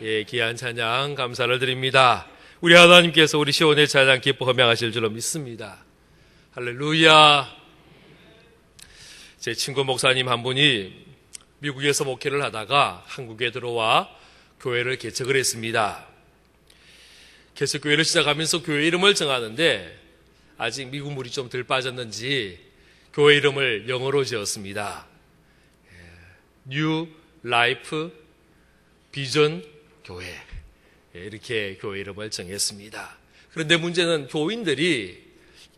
예, 귀한 찬양 감사를 드립니다. 우리 하나님께서 우리 시온의 찬양 기뻐 허명하실 줄로 믿습니다. 할렐루야. 제 친구 목사님 한 분이 미국에서 목회를 하다가 한국에 들어와 교회를 개척을 했습니다. 개척교회를 시작하면서 교회 이름을 정하는데 아직 미국 물이 좀 덜 빠졌는지 교회 이름을 영어로 지었습니다. New Life 비전 교회, 이렇게 교회 이름을 정했습니다. 그런데 문제는 교인들이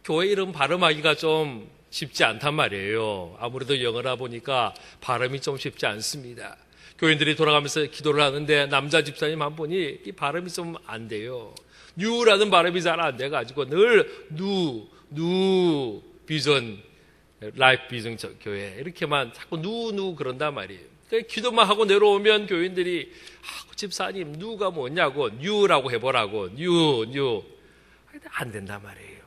교회 이름 발음하기가 좀 쉽지 않단 말이에요. 아무래도 영어라 보니까 발음이 좀 쉽지 않습니다. 교인들이 돌아가면서 기도를 하는데 남자 집사님 한 분이 이 발음이 좀 안 돼요. 뉴라는 발음이 잘 안 돼가지고 늘 누 비전 라이프 비전 교회 이렇게만 자꾸 누 그런단 말이에요. 기도만 하고 내려오면 교인들이 집사님 누가 뭐냐고 뉴라고 해보라고 뉴 안 된단 말이에요.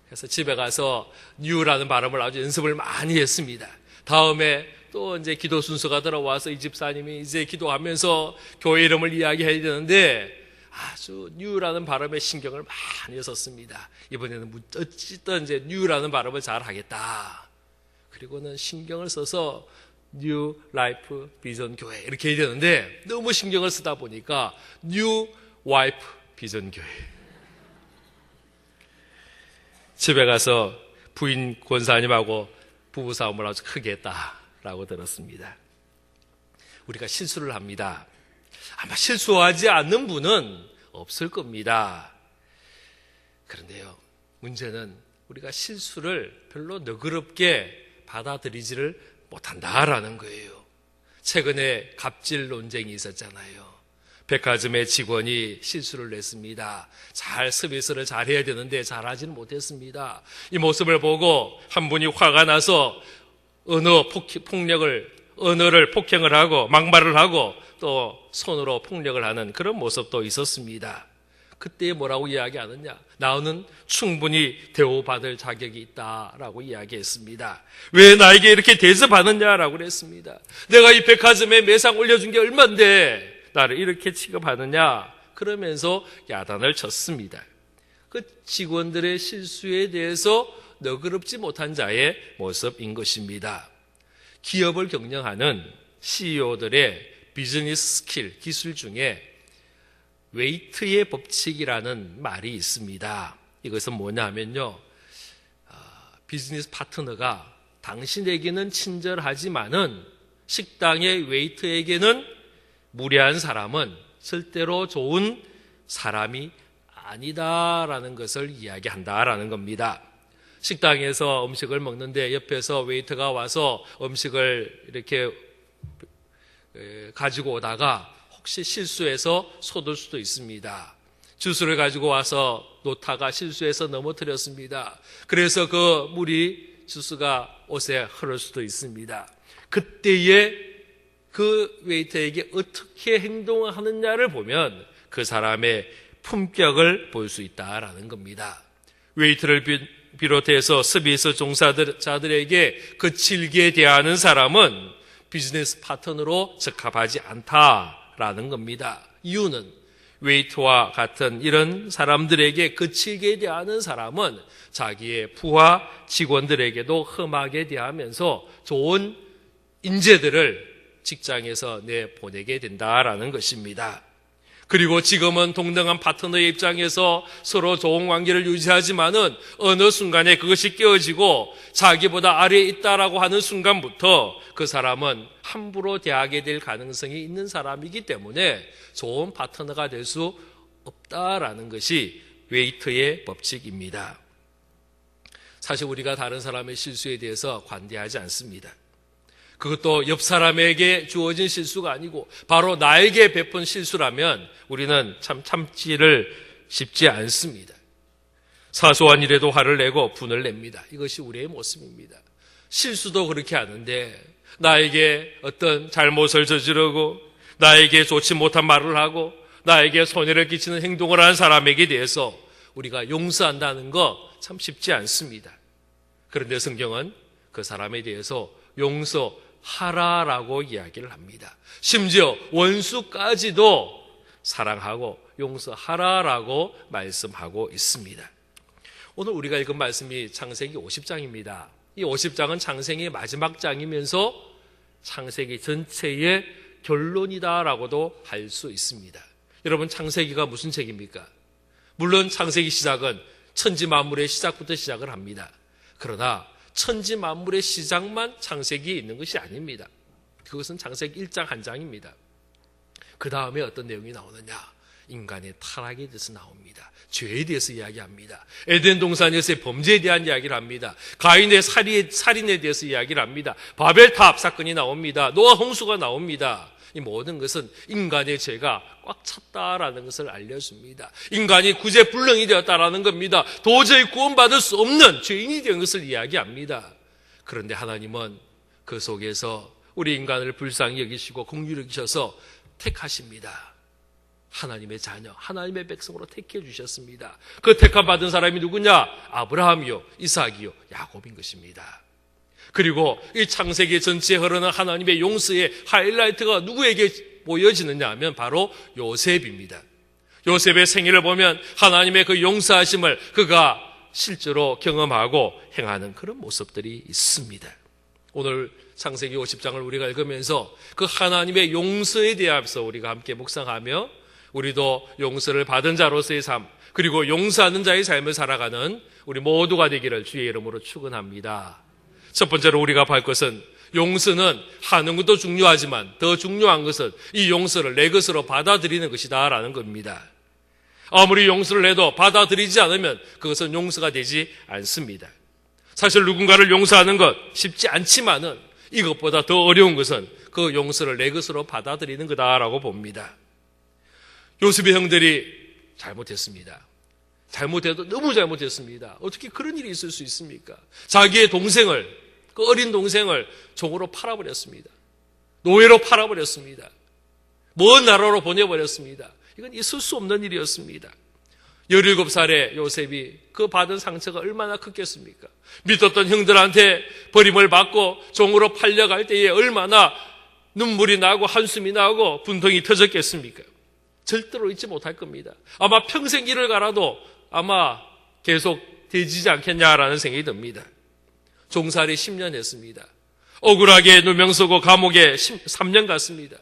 그래서 집에 가서 뉴라는 발음을 아주 연습을 많이 했습니다. 다음에 또 이제 기도 순서가 들어와서 이 집사님이 이제 기도하면서 교회 이름을 이야기해야 되는데 아주 뉴라는 발음에 신경을 많이 썼습니다. 이번에는 어쨌든 이제 뉴라는 발음을 잘 하겠다. 그리고는 신경을 써서 뉴 라이프 비전 교회 이렇게 해야 되는데 너무 신경을 쓰다 보니까 뉴 와이프 비전 교회. 집에 가서 부인 권사님하고 부부싸움을 아주 크게 했다라고 들었습니다. 우리가 실수를 합니다. 아마 실수하지 않는 분은 없을 겁니다. 그런데요, 문제는 우리가 실수를 별로 너그럽게 받아들이지를 못한다라는 거예요. 최근에 갑질 논쟁이 있었잖아요. 백화점의 직원이 실수를 했습니다. 잘 서비스를 잘 해야 되는데 잘하지는 못했습니다. 이 모습을 보고 한 분이 화가 나서 언어를 폭행을 하고 막말을 하고 또 손으로 폭력을 하는 그런 모습도 있었습니다. 그때 뭐라고 이야기하느냐? 나는 충분히 대우받을 자격이 있다라고 이야기했습니다. 왜 나에게 이렇게 대접하느냐라고 그랬습니다. 내가 이 백화점에 매상 올려준 게 얼만데 나를 이렇게 취급하느냐? 그러면서 야단을 쳤습니다. 그 직원들의 실수에 대해서 너그럽지 못한 자의 모습인 것입니다. 기업을 경영하는 CEO들의 비즈니스 스킬, 기술 중에 웨이트의 법칙이라는 말이 있습니다. 이것은 뭐냐면요, 비즈니스 파트너가 당신에게는 친절하지만은 식당의 웨이트에게는 무례한 사람은 절대로 좋은 사람이 아니다라는 것을 이야기한다라는 겁니다. 식당에서 음식을 먹는데 옆에서 웨이터가 와서 음식을 이렇게 가지고 오다가 혹시 실수해서 쏟을 수도 있습니다. 주스를 가지고 와서 놓다가 실수해서 넘어뜨렸습니다. 그래서 그 물이 주스가 옷에 흐를 수도 있습니다. 그때에 그 웨이터에게 어떻게 행동을 하느냐를 보면 그 사람의 품격을 볼 수 있다라는 겁니다. 웨이터를 비롯해서 서비스 종사자들에게 거칠게 대하는 사람은 비즈니스 파트너로 적합하지 않다라는 겁니다. 이유는 웨이터와 같은 이런 사람들에게 거칠게 대하는 사람은 자기의 부하 직원들에게도 험하게 대하면서 좋은 인재들을 직장에서 내보내게 된다라는 것입니다. 그리고 지금은 동등한 파트너의 입장에서 서로 좋은 관계를 유지하지만은 어느 순간에 그것이 깨어지고 자기보다 아래에 있다라고 하는 순간부터 그 사람은 함부로 대하게 될 가능성이 있는 사람이기 때문에 좋은 파트너가 될 수 없다라는 것이 웨이터의 법칙입니다. 사실 우리가 다른 사람의 실수에 대해서 관대하지 않습니다. 그것도 옆 사람에게 주어진 실수가 아니고 바로 나에게 베푼 실수라면 우리는 참 참지를 쉽지 않습니다. 사소한 일에도 화를 내고 분을 냅니다. 이것이 우리의 모습입니다. 실수도 그렇게 하는데 나에게 어떤 잘못을 저지르고 나에게 좋지 못한 말을 하고 나에게 손해를 끼치는 행동을 한 사람에게 대해서 우리가 용서한다는 거 참 쉽지 않습니다. 그런데 성경은 그 사람에 대해서 용서하라라고 이야기를 합니다. 심지어 원수까지도 사랑하고 용서하라라고 말씀하고 있습니다. 오늘 우리가 읽은 말씀이 창세기 50장입니다. 이 50장은 창세기의 마지막 장이면서 창세기 전체의 결론이다라고도 할 수 있습니다. 여러분, 창세기가 무슨 책입니까? 물론 창세기 시작은 천지 만물의 시작부터 시작을 합니다. 그러나 천지 만물의 시작만 창세기에 있는 것이 아닙니다. 그것은 창세기 1장 한 장입니다. 그 다음에 어떤 내용이 나오느냐? 인간의 타락에 대해서 나옵니다. 죄에 대해서 이야기합니다. 에덴 동산에서의 범죄에 대한 이야기를 합니다. 가인의 살인에 대해서 이야기를 합니다. 바벨탑 사건이 나옵니다. 노아 홍수가 나옵니다. 이 모든 것은 인간의 죄가 꽉 찼다라는 것을 알려줍니다. 인간이 구제불능이 되었다라는 겁니다. 도저히 구원받을 수 없는 죄인이 된 것을 이야기합니다. 그런데 하나님은 그 속에서 우리 인간을 불쌍히 여기시고 긍휼히 여기셔서 택하십니다. 하나님의 자녀, 하나님의 백성으로 택해 주셨습니다. 그 택함받은 사람이 누구냐? 아브라함이요, 이삭이요, 야곱인 것입니다. 그리고 이 창세기 전체에 흐르는 하나님의 용서의 하이라이트가 누구에게 보여지느냐 하면 바로 요셉입니다. 요셉의 생애를 보면 하나님의 그 용서하심을 그가 실제로 경험하고 행하는 그런 모습들이 있습니다. 오늘 창세기 50장을 우리가 읽으면서 그 하나님의 용서에 대해서 우리가 함께 묵상하며 우리도 용서를 받은 자로서의 삶, 그리고 용서하는 자의 삶을 살아가는 우리 모두가 되기를 주의 이름으로 축원합니다. 첫 번째로 우리가 볼 것은 용서는 하는 것도 중요하지만 더 중요한 것은 이 용서를 내 것으로 받아들이는 것이다라는 겁니다. 아무리 용서를 해도 받아들이지 않으면 그것은 용서가 되지 않습니다. 사실 누군가를 용서하는 것 쉽지 않지만은 이것보다 더 어려운 것은 그 용서를 내 것으로 받아들이는 거다라고 봅니다. 요셉의 형들이 잘못했습니다. 잘못해도 너무 잘못했습니다. 어떻게 그런 일이 있을 수 있습니까? 자기의 동생을, 그 어린 동생을 종으로 팔아버렸습니다. 노예로 팔아버렸습니다. 먼 나라로 보내버렸습니다. 이건 있을 수 없는 일이었습니다. 17살의 요셉이 그 받은 상처가 얼마나 컸겠습니까? 믿었던 형들한테 버림을 받고 종으로 팔려갈 때에 얼마나 눈물이 나고 한숨이 나고 분통이 터졌겠습니까? 절대로 잊지 못할 겁니다. 아마 평생 길을 가라도 아마 계속 되지지 않겠냐라는 생각이 듭니다. 종살이 10년 했습니다. 억울하게 누명 쓰고 감옥에 3년 갔습니다.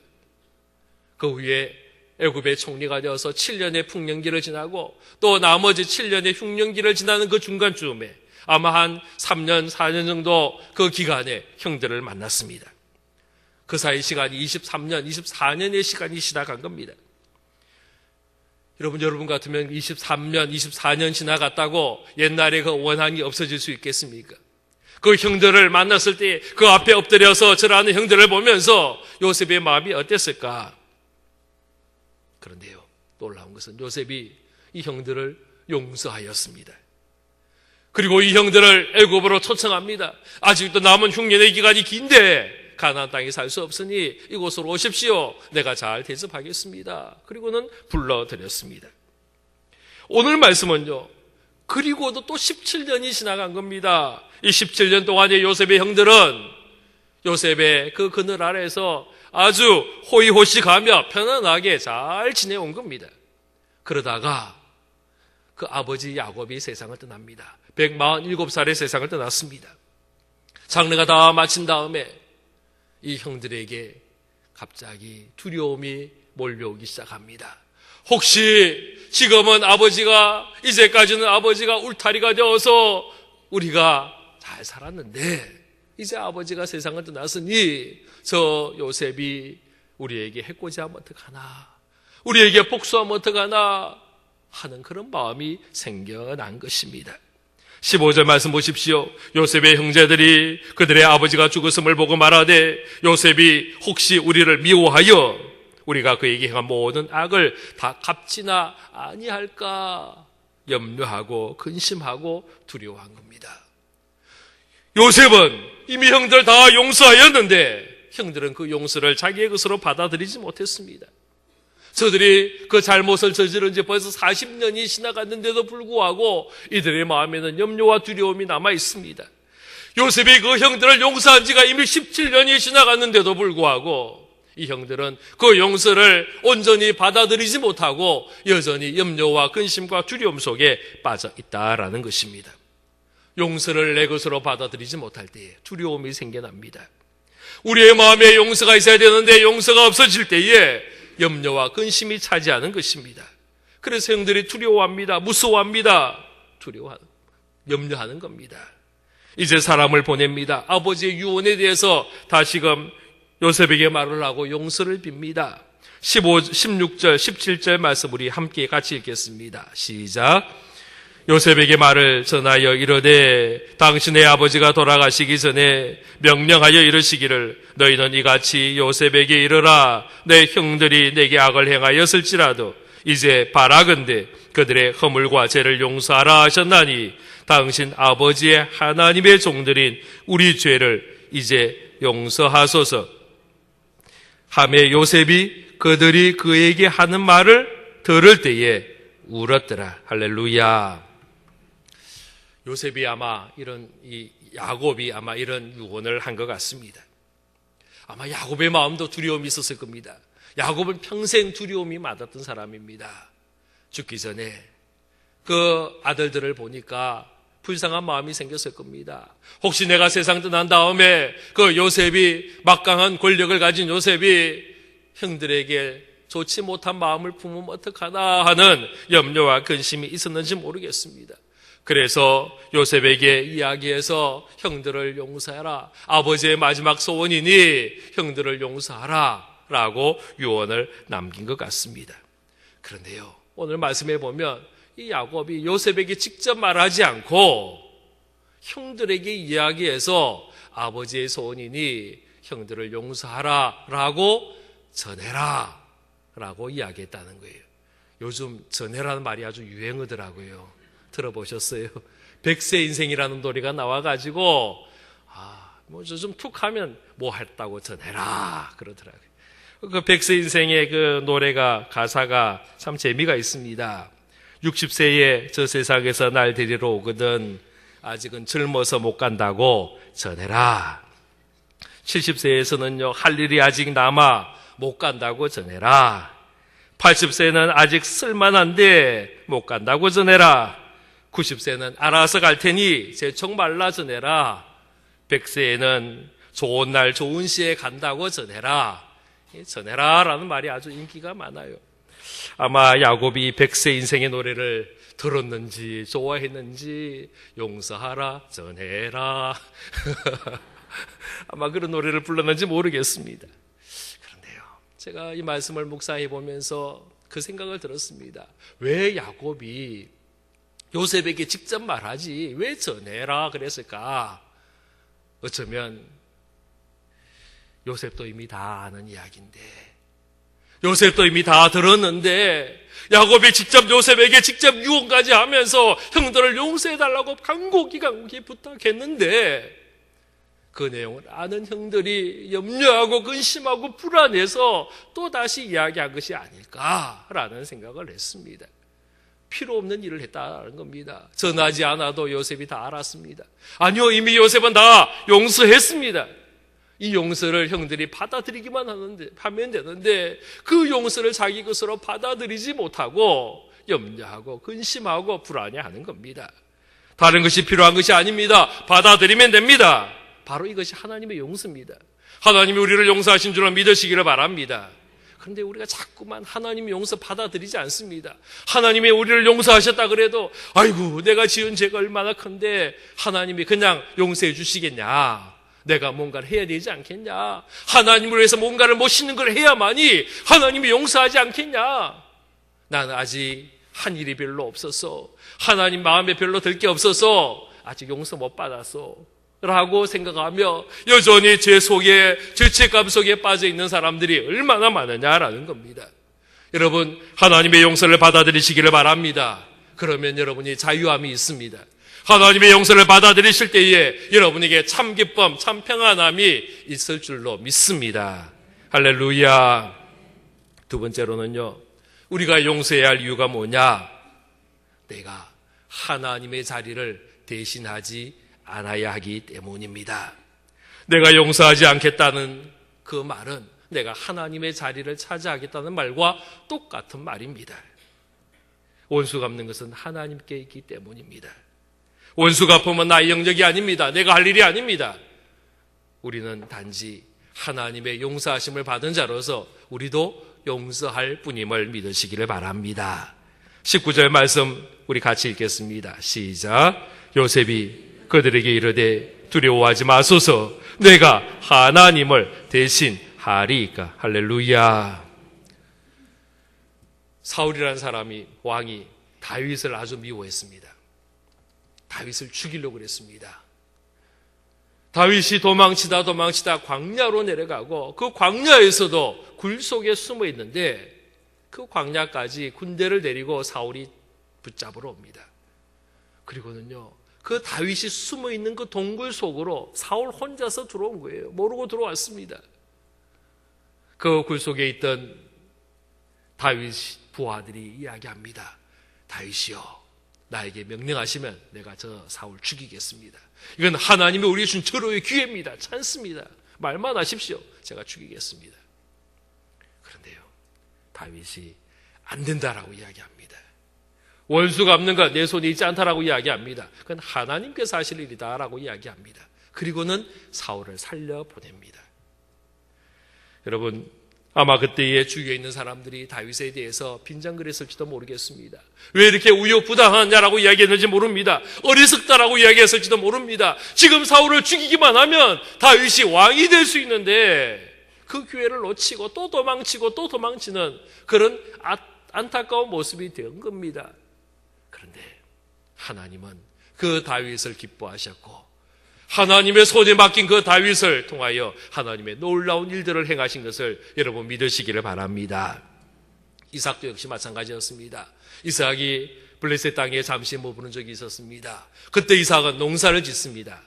그 후에 애굽의 총리가 되어서 7년의 풍년기를 지나고 또 나머지 7년의 흉년기를 지나는 그 중간쯤에 아마 한 3년, 4년 정도 그 기간에 형들을 만났습니다. 그 사이 시간이 23년, 24년의 시간이 지나간 겁니다. 여러분 같으면 23년, 24년 지나갔다고 옛날에 그 원한이 없어질 수 있겠습니까? 그 형들을 만났을 때 그 앞에 엎드려서 절하는 형들을 보면서 요셉의 마음이 어땠을까? 그런데요, 놀라운 것은 요셉이 이 형들을 용서하였습니다. 그리고 이 형들을 애굽으로 초청합니다. 아직도 남은 흉년의 기간이 긴데 가나안 땅에 살 수 없으니 이곳으로 오십시오. 내가 잘 대접하겠습니다. 그리고는 불러드렸습니다. 오늘 말씀은요, 그리고도 또 17년이 지나간 겁니다. 이 17년 동안의 요셉의 형들은 요셉의 그 그늘 아래에서 아주 호의호식하며 편안하게 잘 지내온 겁니다. 그러다가 그 아버지 야곱이 세상을 떠납니다. 147살에 세상을 떠났습니다. 장례가 다 마친 다음에 이 형들에게 갑자기 두려움이 몰려오기 시작합니다. 혹시 지금은 이제까지는 아버지가 울타리가 되어서 우리가 잘 살았는데 이제 아버지가 세상을 떠났으니 저 요셉이 우리에게 해코지하면 어떡하나, 우리에게 복수하면 어떡하나 하는 그런 마음이 생겨난 것입니다. 15절 말씀 보십시오. 요셉의 형제들이 그들의 아버지가 죽었음을 보고 말하되 요셉이 혹시 우리를 미워하여 우리가 그에게 행한 모든 악을 다 갚지나 아니할까 염려하고 근심하고 두려워한 겁니다. 요셉은 이미 형들 다 용서하였는데 형들은 그 용서를 자기의 것으로 받아들이지 못했습니다. 저들이 그 잘못을 저지른 지 벌써 40년이 지나갔는데도 불구하고 이들의 마음에는 염려와 두려움이 남아 있습니다. 요셉이 그 형들을 용서한 지가 이미 17년이 지나갔는데도 불구하고 이 형들은 그 용서를 온전히 받아들이지 못하고 여전히 염려와 근심과 두려움 속에 빠져 있다라는 것입니다. 용서를 내 것으로 받아들이지 못할 때에 두려움이 생겨납니다. 우리의 마음에 용서가 있어야 되는데 용서가 없어질 때에 염려와 근심이 차지하는 것입니다. 그래서 형들이 두려워합니다. 무서워합니다. 염려하는 겁니다. 이제 사람을 보냅니다. 아버지의 유언에 대해서 다시금 요셉에게 말을 하고 용서를 빕니다. 16절, 17절 말씀 우리 함께 같이 읽겠습니다. 시작. 요셉에게 말을 전하여 이르되 당신의 아버지가 돌아가시기 전에 명령하여 이르시기를 너희는 이같이 요셉에게 이르라. 내 형들이 내게 악을 행하였을지라도 이제 바라건대 그들의 허물과 죄를 용서하라 하셨나니 당신 아버지의 하나님의 종들인 우리 죄를 이제 용서하소서. 하매 요셉이 그들이 그에게 하는 말을 들을 때에 울었더라. 할렐루야. 요셉이 아마 야곱이 아마 이런 유언을 한 것 같습니다. 아마 야곱의 마음도 두려움이 있었을 겁니다. 야곱은 평생 두려움이 많았던 사람입니다. 죽기 전에 그 아들들을 보니까 불쌍한 마음이 생겼을 겁니다. 혹시 내가 세상 떠난 다음에 그 요셉이 막강한 권력을 가진 요셉이 형들에게 좋지 못한 마음을 품으면 어떡하나 하는 염려와 근심이 있었는지 모르겠습니다. 그래서 요셉에게 이야기해서 형들을 용서해라. 아버지의 마지막 소원이니 형들을 용서하라 라고 유언을 남긴 것 같습니다. 그런데요, 오늘 말씀해 보면 이 야곱이 요셉에게 직접 말하지 않고 형들에게 이야기해서 아버지의 소원이니 형들을 용서하라 라고 전해라 라고 이야기했다는 거예요. 요즘 전해라는 말이 아주 유행어더라고요. 들어보셨어요? 백세 인생이라는 노래가 나와가지고 뭐 좀 툭 하면 뭐 했다고 전해라 그러더라고요. 그 백세 인생의 그 노래가 가사가 참 재미가 있습니다. 60세에 저 세상에서 날 데리러 오거든 아직은 젊어서 못 간다고 전해라. 70세에서는요 할 일이 아직 남아 못 간다고 전해라. 80세는 아직 쓸만한데 못 간다고 전해라. 90세는 알아서 갈 테니 재촉 말라 전해라. 100세에는 좋은 날 좋은 시에 간다고 전해라. 전해라라는 말이 아주 인기가 많아요. 아마 야곱이 100세 인생의 노래를 들었는지 좋아했는지 용서하라 전해라 아마 그런 노래를 불렀는지 모르겠습니다. 그런데요, 제가 이 말씀을 묵상해 보면서 그 생각을 들었습니다. 왜 야곱이 요셉에게 직접 말하지 왜 전해라 그랬을까? 어쩌면 요셉도 이미 다 아는 이야기인데, 요셉도 이미 다 들었는데 야곱이 직접 요셉에게 직접 유언까지 하면서 형들을 용서해달라고 간곡히 부탁했는데 그 내용을 아는 형들이 염려하고 근심하고 불안해서 또다시 이야기한 것이 아닐까라는 생각을 했습니다. 필요 없는 일을 했다는 겁니다. 전하지 않아도 요셉이 다 알았습니다. 아니요, 이미 요셉은 다 용서했습니다. 이 용서를 형들이 받아들이기만 하면 되는데 그 용서를 자기 것으로 받아들이지 못하고 염려하고 근심하고 불안해하는 겁니다. 다른 것이 필요한 것이 아닙니다. 받아들이면 됩니다. 바로 이것이 하나님의 용서입니다. 하나님이 우리를 용서하신 줄을 믿으시기를 바랍니다. 그런데 우리가 자꾸만 하나님의 용서 받아들이지 않습니다. 하나님이 우리를 용서하셨다 그래도 아이고 내가 지은 죄가 얼마나 큰데 하나님이 그냥 용서해 주시겠냐, 내가 뭔가를 해야 되지 않겠냐, 하나님을 위해서 뭔가를 멋있는 걸 해야만이 하나님이 용서하지 않겠냐, 나는 아직 한 일이 별로 없어서 하나님 마음에 별로 들 게 없어서 아직 용서 못 받았어 라고 생각하며 여전히 죄 속에, 죄책감 속에 빠져 있는 사람들이 얼마나 많으냐라는 겁니다. 여러분, 하나님의 용서를 받아들이시기를 바랍니다. 그러면 여러분이 자유함이 있습니다. 하나님의 용서를 받아들이실 때에 여러분에게 참 기쁨, 참 평안함이 있을 줄로 믿습니다. 할렐루야. 두 번째로는요, 우리가 용서해야 할 이유가 뭐냐? 내가 하나님의 자리를 대신하지 않아야 하기 때문입니다. 내가 용서하지 않겠다는 그 말은 내가 하나님의 자리를 차지하겠다는 말과 똑같은 말입니다. 원수 갚는 것은 하나님께 있기 때문입니다. 원수 갚으면 나의 영역이 아닙니다. 내가 할 일이 아닙니다. 우리는 단지 하나님의 용서하심을 받은 자로서 우리도 용서할 뿐임을 믿으시기를 바랍니다. 19절 말씀 우리 같이 읽겠습니다. 시작. 요셉이 그들에게 이르되 두려워하지 마소서, 내가 하나님을 대신하리이까. 할렐루야. 사울이라는 왕이 다윗을 아주 미워했습니다. 다윗을 죽이려고 그랬습니다. 다윗이 도망치다 광야로 내려가고 그 광야에서도 굴 속에 숨어 있는데 그 광야까지 군대를 데리고 사울이 붙잡으러 옵니다. 그리고는요, 그 다윗이 숨어 있는 그 동굴 속으로 사울 혼자서 들어온 거예요. 모르고 들어왔습니다. 그 굴 속에 있던 다윗 부하들이 이야기합니다. 다윗이여, 나에게 명령하시면 내가 저 사울 죽이겠습니다. 이건 하나님이 우리에게 준 절호의 기회입니다. 찬스입니다. 말만 하십시오. 제가 죽이겠습니다. 그런데요, 다윗이 안 된다라고 이야기합니다. 원수 갚는 것 내 손에 있지 않다라고 이야기합니다. 그건 하나님께서 하실 일이다라고 이야기합니다. 그리고는 사울을 살려보냅니다. 여러분, 아마 그때에 주위에 있는 사람들이 다윗에 대해서 빈정거렸을지도 모르겠습니다. 왜 이렇게 우욕부당하냐라고 이야기했는지 모릅니다. 어리석다라고 이야기했을지도 모릅니다. 지금 사울을 죽이기만 하면 다윗이 왕이 될 수 있는데 그 기회를 놓치고 또 도망치고 또 도망치는 그런 안타까운 모습이 된 겁니다. 그런데 하나님은 그 다윗을 기뻐하셨고 하나님의 손에 맡긴 그 다윗을 통하여 하나님의 놀라운 일들을 행하신 것을 여러분 믿으시기를 바랍니다. 이삭도 역시 마찬가지였습니다. 이삭이 블레셋 땅에 잠시 머무는 적이 있었습니다. 그때 이삭은 농사를 짓습니다.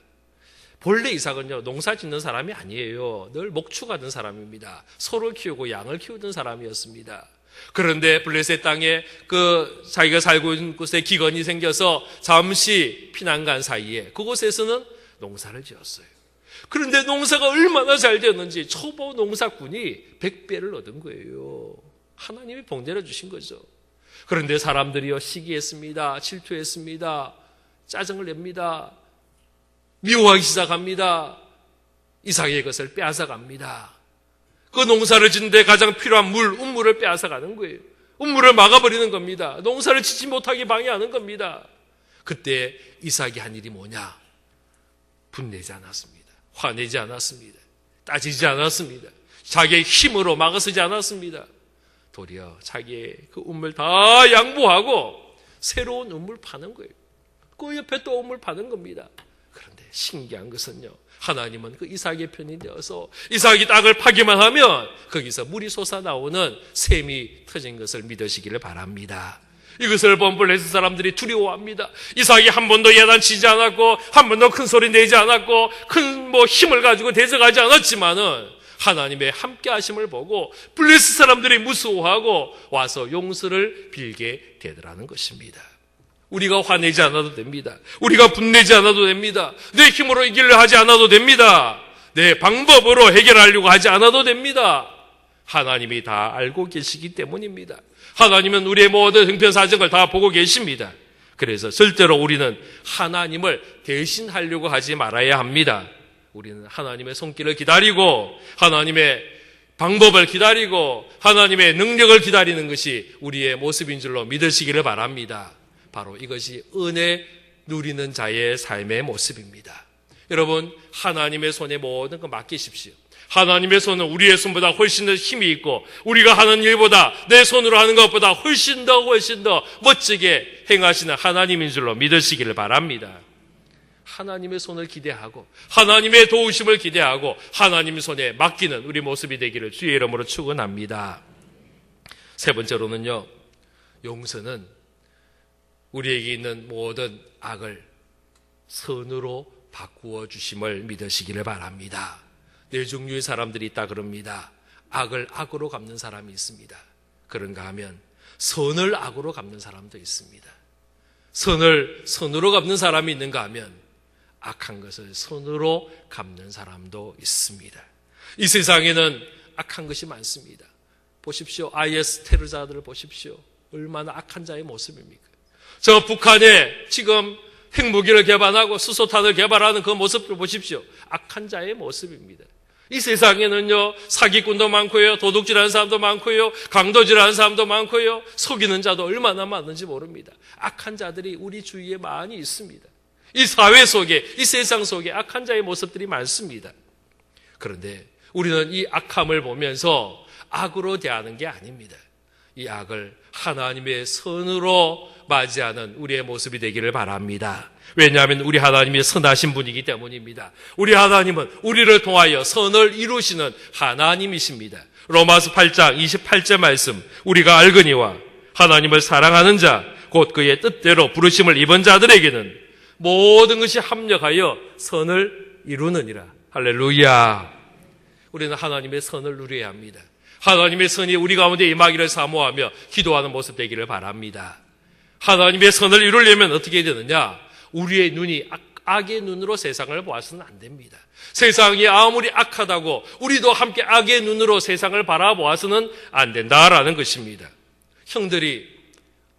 본래 이삭은요, 농사 짓는 사람이 아니에요. 늘 목축하던 사람입니다. 소를 키우고 양을 키우던 사람이었습니다. 그런데 블레셋 땅에 자기가 살고 있는 곳에 기근이 생겨서 잠시 피난 간 사이에 그곳에서는 농사를 지었어요. 그런데 농사가 얼마나 잘 되었는지 초보 농사꾼이 100배를 얻은 거예요. 하나님이 복내려 주신 거죠. 그런데 사람들이요, 시기했습니다. 질투했습니다. 짜증을 냅니다. 미워하기 시작합니다. 이삭의 것을 빼앗아갑니다. 그 농사를 짓는데 가장 필요한 운물을 빼앗아가는 거예요. 운물을 막아버리는 겁니다. 농사를 짓지 못하게 방해하는 겁니다. 그때 이삭이 한 일이 뭐냐? 분내지 않았습니다. 화내지 않았습니다. 따지지 않았습니다. 자기의 힘으로 막아서지 않았습니다. 도리어 자기의 그 운물 다 양보하고 새로운 운물 파는 거예요. 그 옆에 또 운물 파는 겁니다. 그런데 신기한 것은요, 하나님은 그 이삭의 편이 되어서 이삭이 땅을 파기만 하면 거기서 물이 솟아나오는 샘이 터진 것을 믿으시기를 바랍니다. 이것을 본 블레셋 사람들이 두려워합니다. 이삭이 한 번도 야단치지 않았고 한 번도 큰 소리 내지 않았고 큰 힘을 가지고 대적하지 않았지만은 하나님의 함께 하심을 보고 블레셋 사람들이 무서워하고 와서 용서를 빌게 되더라는 것입니다. 우리가 화내지 않아도 됩니다. 우리가 분내지 않아도 됩니다. 내 힘으로 이기려 하지 않아도 됩니다. 내 방법으로 해결하려고 하지 않아도 됩니다. 하나님이 다 알고 계시기 때문입니다. 하나님은 우리의 모든 형편사정을 다 보고 계십니다. 그래서 절대로 우리는 하나님을 대신하려고 하지 말아야 합니다. 우리는 하나님의 손길을 기다리고 하나님의 방법을 기다리고 하나님의 능력을 기다리는 것이 우리의 모습인 줄로 믿으시기를 바랍니다. 바로 이것이 은혜 누리는 자의 삶의 모습입니다. 여러분, 하나님의 손에 모든 거 맡기십시오. 하나님의 손은 우리의 손보다 훨씬 더 힘이 있고 우리가 하는 일보다 내 손으로 하는 것보다 훨씬 더 멋지게 행하시는 하나님인 줄로 믿으시기를 바랍니다. 하나님의 손을 기대하고 하나님의 도우심을 기대하고 하나님의 손에 맡기는 우리 모습이 되기를 주의 이름으로 축원합니다. 세 번째로는요, 용서는 우리에게 있는 모든 악을 선으로 바꾸어 주심을 믿으시기를 바랍니다. 네 종류의 사람들이 있다 그럽니다. 악을 악으로 갚는 사람이 있습니다. 그런가 하면 선을 악으로 갚는 사람도 있습니다. 선을 선으로 갚는 사람이 있는가 하면 악한 것을 선으로 갚는 사람도 있습니다. 이 세상에는 악한 것이 많습니다. 보십시오. IS 테러자들을 보십시오. 얼마나 악한 자의 모습입니까? 저 북한에 지금 핵무기를 개발하고 수소탄을 개발하는 그 모습을 보십시오. 악한 자의 모습입니다. 이 세상에는요, 사기꾼도 많고요, 도둑질하는 사람도 많고요, 강도질하는 사람도 많고요, 속이는 자도 얼마나 많은지 모릅니다. 악한 자들이 우리 주위에 많이 있습니다. 이 사회 속에, 이 세상 속에 악한 자의 모습들이 많습니다. 그런데 우리는 이 악함을 보면서 악으로 대하는 게 아닙니다. 이 악을 하나님의 선으로 맞이하는 우리의 모습이 되기를 바랍니다. 왜냐하면 우리 하나님이 선하신 분이기 때문입니다. 우리 하나님은 우리를 통하여 선을 이루시는 하나님이십니다. 로마서 8장 28절 말씀, 우리가 알거니와 하나님을 사랑하는 자, 곧 그의 뜻대로 부르심을 입은 자들에게는 모든 것이 합력하여 선을 이루느니라. 할렐루야. 우리는 하나님의 선을 누려야 합니다. 하나님의 선이 우리 가운데 임하기를 사모하며 기도하는 모습 되기를 바랍니다. 하나님의 선을 이루려면 어떻게 되느냐? 우리의 눈이 악의 눈으로 세상을 보아서는 안 됩니다. 세상이 아무리 악하다고 우리도 함께 악의 눈으로 세상을 바라보아서는 안 된다라는 것입니다. 형들이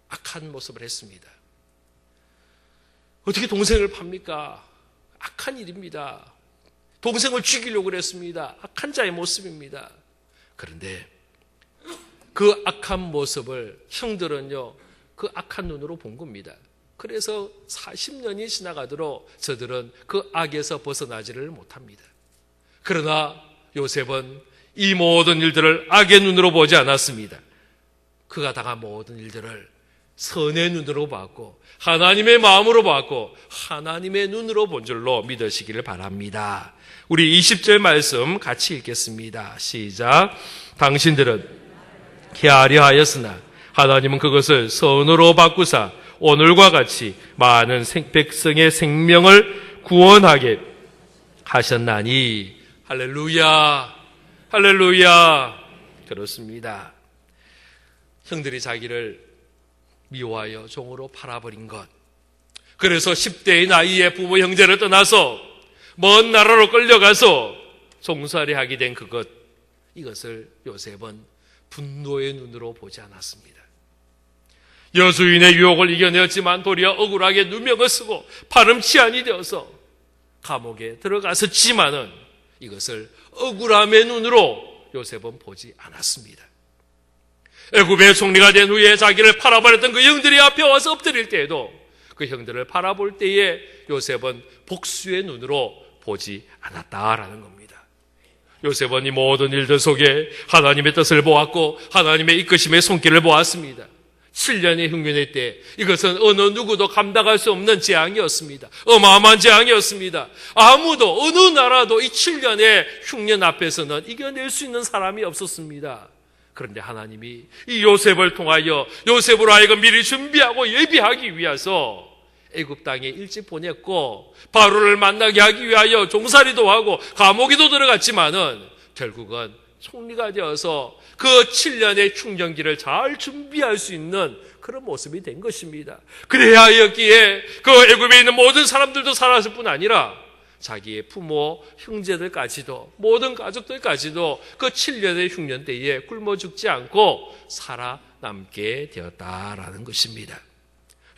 악한 모습을 했습니다. 어떻게 동생을 팝니까? 악한 일입니다. 동생을 죽이려고 그랬습니다. 악한 자의 모습입니다. 그런데 그 악한 모습을 형들은요, 그 악한 눈으로 본 겁니다. 그래서 40년이 지나가도록 저들은 그 악에서 벗어나지를 못합니다. 그러나 요셉은 이 모든 일들을 악의 눈으로 보지 않았습니다. 그가 당한 모든 일들을 선의 눈으로 봤고 하나님의 마음으로 봤고 하나님의 눈으로 본 줄로 믿으시기를 바랍니다. 우리 20절 말씀 같이 읽겠습니다. 시작. 당신들은 헤아려 하였으나 하나님은 그것을 선으로 바꾸사 오늘과 같이 많은 백성의 생명을 구원하게 하셨나니. 할렐루야, 할렐루야. 그렇습니다. 형들이 자기를 미워하여 종으로 팔아버린 것, 그래서 10대의 나이에 부모 형제를 떠나서 먼 나라로 끌려가서 종살이 하게 된 그것, 이것을 요셉은 분노의 눈으로 보지 않았습니다. 여주인의 유혹을 이겨내었지만 도리어 억울하게 누명을 쓰고 파렴치한이 되어서 감옥에 들어갔었지만은 이것을 억울함의 눈으로 요셉은 보지 않았습니다. 애굽의 총리가 된 후에 자기를 팔아버렸던 그 형들이 앞에 와서 엎드릴 때에도 그 형들을 바라볼 때에 요셉은 복수의 눈으로 보지 않았다라는 겁니다. 요셉은 이 모든 일들 속에 하나님의 뜻을 보았고 하나님의 이끄심의 손길을 보았습니다. 7년의 흉년의 때 이것은 어느 누구도 감당할 수 없는 재앙이었습니다. 어마어마한 재앙이었습니다. 아무도 어느 나라도 이 7년의 흉년 앞에서는 이겨낼 수 있는 사람이 없었습니다. 그런데 하나님이 이 요셉을 통하여 요셉으로 하여금 미리 준비하고 예비하기 위해서 애굽 땅에 일찍 보냈고 바로를 만나게 하기 위하여 종살이도 하고 감옥에도 들어갔지만은 결국은 총리가 되어서 그 7년의 흉년기를 잘 준비할 수 있는 그런 모습이 된 것입니다. 그래야 하였기에 그 애굽에 있는 모든 사람들도 살았을 뿐 아니라 자기의 부모, 형제들까지도 모든 가족들까지도 그 7년의 흉년 때에 굶어 죽지 않고 살아남게 되었다라는 것입니다.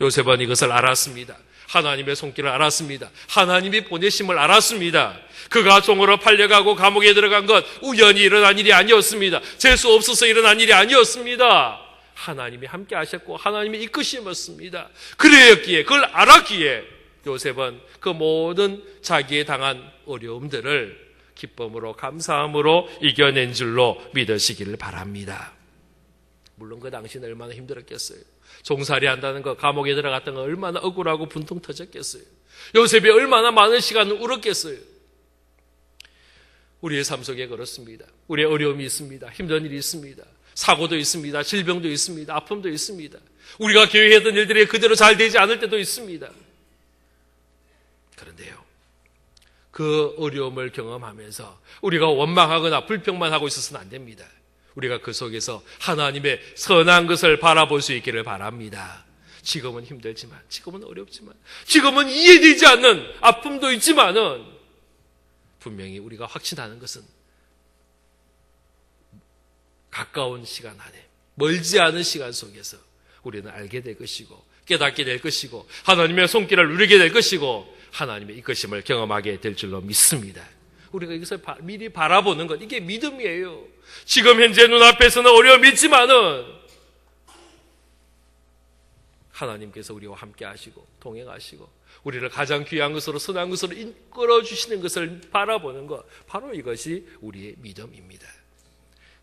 요셉은 이것을 알았습니다. 하나님의 손길을 알았습니다. 하나님이 보내심을 알았습니다. 그가 종으로 팔려가고 감옥에 들어간 것 우연히 일어난 일이 아니었습니다. 재수 없어서 일어난 일이 아니었습니다. 하나님이 함께 하셨고 하나님이 이끄심이었습니다. 그랬기에, 그걸 알았기에 요셉은 그 모든 자기의 당한 어려움들을 기쁨으로 감사함으로 이겨낸 줄로 믿으시기를 바랍니다. 물론 그 당시는 얼마나 힘들었겠어요. 종살이 한다는 거, 감옥에 들어갔던 거 얼마나 억울하고 분통 터졌겠어요. 요셉이 얼마나 많은 시간을 울었겠어요. 우리의 삶 속에 그렇습니다. 우리의 어려움이 있습니다. 힘든 일이 있습니다. 사고도 있습니다. 질병도 있습니다. 아픔도 있습니다. 우리가 계획했던 일들이 그대로 잘 되지 않을 때도 있습니다. 그런데요, 그 어려움을 경험하면서 우리가 원망하거나 불평만 하고 있어서는 안 됩니다. 우리가 그 속에서 하나님의 선한 것을 바라볼 수 있기를 바랍니다. 지금은 힘들지만, 지금은 어렵지만, 지금은 이해되지 않는 아픔도 있지만은 분명히 우리가 확신하는 것은 가까운 시간 안에, 멀지 않은 시간 속에서 우리는 알게 될 것이고 깨닫게 될 것이고 하나님의 손길을 누리게 될 것이고 하나님의 이끄심을 경험하게 될 줄로 믿습니다. 우리가 이것을 미리 바라보는 것, 이게 믿음이에요. 지금 현재 눈앞에서는 어려움이 있지만은 하나님께서 우리와 함께 하시고 동행하시고 우리를 가장 귀한 것으로 선한 것으로 이끌어 주시는 것을 바라보는 것, 바로 이것이 우리의 믿음입니다.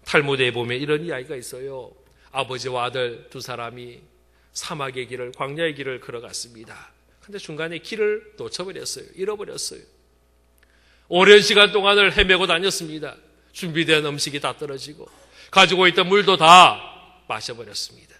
탈무드에 보면 이런 이야기가 있어요. 아버지와 아들 두 사람이 사막의 길을, 광야의 길을 걸어갔습니다. 근데 중간에 길을 놓쳐버렸어요. 잃어버렸어요. 오랜 시간 동안을 헤매고 다녔습니다. 준비된 음식이 다 떨어지고 가지고 있던 물도 다 마셔버렸습니다.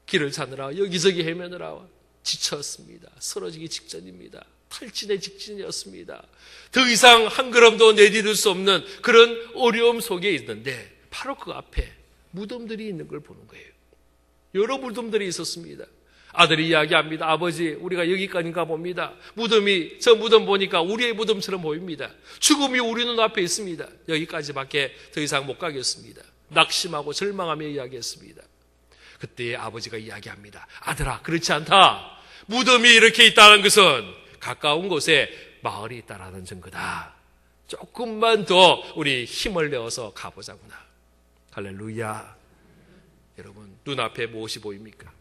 길을 찾느라 여기저기 헤매느라 지쳤습니다. 쓰러지기 직전입니다. 탈진의 직전이었습니다. 더 이상 한 걸음도 내디딜 수 없는 그런 어려움 속에 있는데 바로 그 앞에 무덤들이 있는 걸 보는 거예요. 여러 무덤들이 있었습니다. 아들이 이야기합니다. 아버지, 우리가 여기까지인가 봅니다. 무덤이, 저 무덤 보니까 우리의 무덤처럼 보입니다. 죽음이 우리 눈앞에 있습니다. 여기까지밖에 더 이상 못 가겠습니다. 낙심하고 절망하며 이야기했습니다. 그때 아버지가 이야기합니다. 아들아, 그렇지 않다. 무덤이 이렇게 있다는 것은 가까운 곳에 마을이 있다는 증거다. 조금만 더 우리 힘을 내어서 가보자구나. 할렐루야. 여러분, 눈앞에 무엇이 보입니까?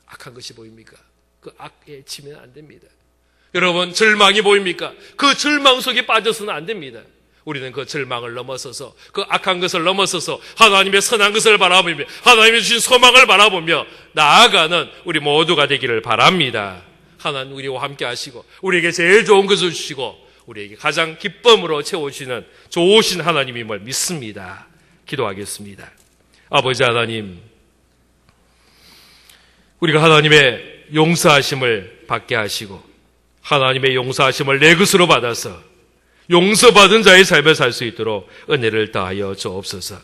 악한 것이 보입니까? 그 악에 치면 안 됩니다. 여러분, 절망이 보입니까? 그 절망 속에 빠져서는 안 됩니다. 우리는 그 절망을 넘어서서, 그 악한 것을 넘어서서 하나님의 선한 것을 바라보며 하나님의 주신 소망을 바라보며 나아가는 우리 모두가 되기를 바랍니다. 하나님 우리와 함께 하시고 우리에게 제일 좋은 것을 주시고 우리에게 가장 기쁨으로 채워주시는 좋으신 하나님임을 믿습니다. 기도하겠습니다. 아버지 하나님, 우리가 하나님의 용서하심을 받게 하시고 하나님의 용서하심을 내 것으로 받아서 용서받은 자의 삶을 살 수 있도록 은혜를 다하여 주옵소서.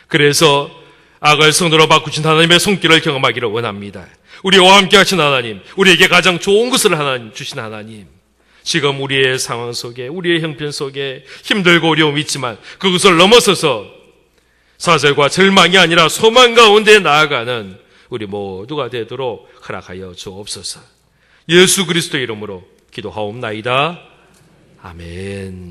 그래서 악을 선으로 바꾸신 하나님의 손길을 경험하기를 원합니다. 우리와 함께 하신 하나님, 우리에게 가장 좋은 것을 하나님 주신 하나님, 지금 우리의 상황 속에, 우리의 형편 속에 힘들고 어려움이 있지만 그것을 넘어서서 사절과 절망이 아니라 소망 가운데 나아가는 우리 모두가 되도록 허락하여 주옵소서. 예수 그리스도의 이름으로 기도하옵나이다. 아멘.